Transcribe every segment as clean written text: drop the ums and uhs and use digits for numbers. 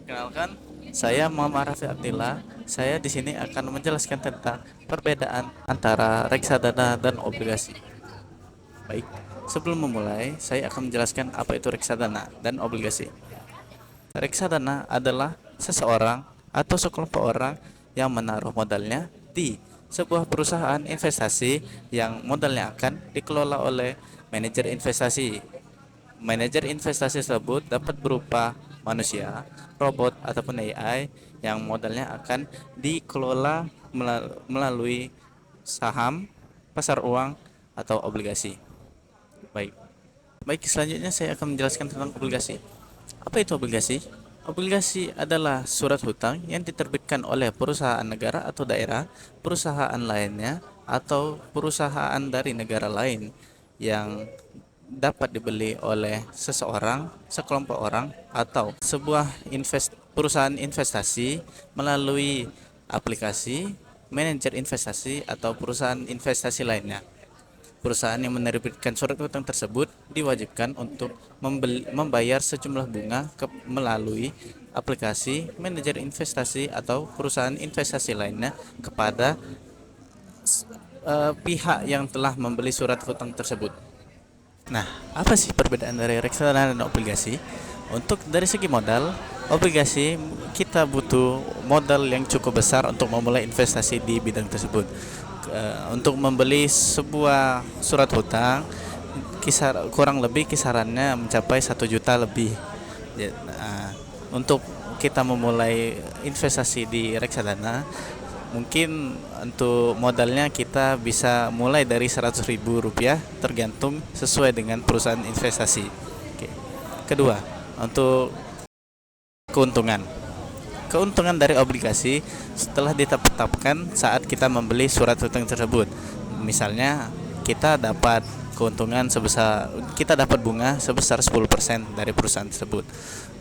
Perkenalkan, saya Muhammad Rafi Abdillah. Saya di sini akan menjelaskan tentang perbedaan antara reksadana dan obligasi. Baik, sebelum memulai, saya akan menjelaskan apa itu reksadana dan obligasi. Reksadana adalah seseorang atau sekelompok orang yang menaruh modalnya di sebuah perusahaan investasi yang modalnya akan dikelola oleh manajer investasi. Manajer investasi tersebut dapat berupa manusia, robot, ataupun AI yang modalnya akan dikelola melalui saham, pasar uang, atau obligasi. Baik. Baik, selanjutnya saya akan menjelaskan tentang obligasi. Apa itu obligasi? Obligasi adalah surat hutang yang diterbitkan oleh perusahaan negara atau daerah, perusahaan lainnya, atau perusahaan dari negara lain yang dapat dibeli oleh seseorang, sekelompok orang, atau sebuah perusahaan investasi melalui aplikasi, manajer investasi, atau perusahaan investasi lainnya. Perusahaan yang menerbitkan surat hutang tersebut diwajibkan untuk membayar sejumlah bunga melalui aplikasi, manajer investasi, atau perusahaan investasi lainnya kepada pihak yang telah membeli surat hutang tersebut. Nah, apa sih perbedaan dari reksadana dan obligasi? Untuk dari segi modal, obligasi kita butuh modal yang cukup besar untuk memulai investasi di bidang tersebut. Untuk membeli sebuah surat hutang, kurang lebih kisarannya mencapai 1 juta lebih. Untuk kita memulai investasi di reksadana, mungkin untuk modalnya kita bisa mulai dari 100.000 rupiah tergantung sesuai dengan perusahaan investasi. Oke. Kedua, untuk keuntungan. Keuntungan dari obligasi setelah ditetapkan saat kita membeli surat hutang tersebut. Misalnya kita dapat kita dapat bunga sebesar 10% dari perusahaan tersebut.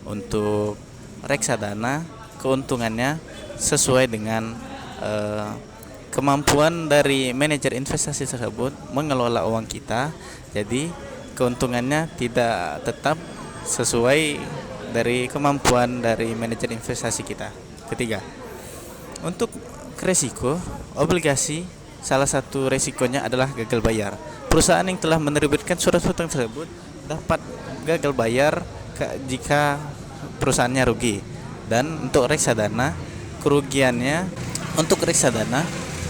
Untuk reksadana, keuntungannya sesuai dengan kemampuan dari manajer investasi tersebut mengelola uang kita. Jadi keuntungannya tidak tetap sesuai dari kemampuan dari manajer investasi kita. Ketiga, untuk resiko obligasi, salah satu resikonya adalah gagal bayar. Perusahaan yang telah menerbitkan surat hutang tersebut dapat gagal bayar jika perusahaannya rugi. Dan untuk reksadana,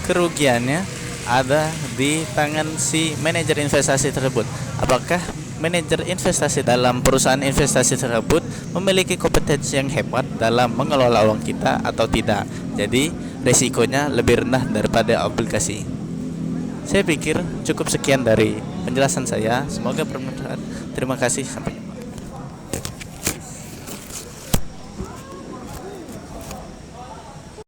kerugiannya ada di tangan si manajer investasi tersebut. Apakah manajer investasi dalam perusahaan investasi tersebut memiliki kompetensi yang hebat dalam mengelola uang kita atau tidak? Jadi risikonya lebih rendah daripada obligasi. Saya pikir cukup sekian dari penjelasan saya. Semoga bermanfaat. Terima kasih. Sampai jumpa.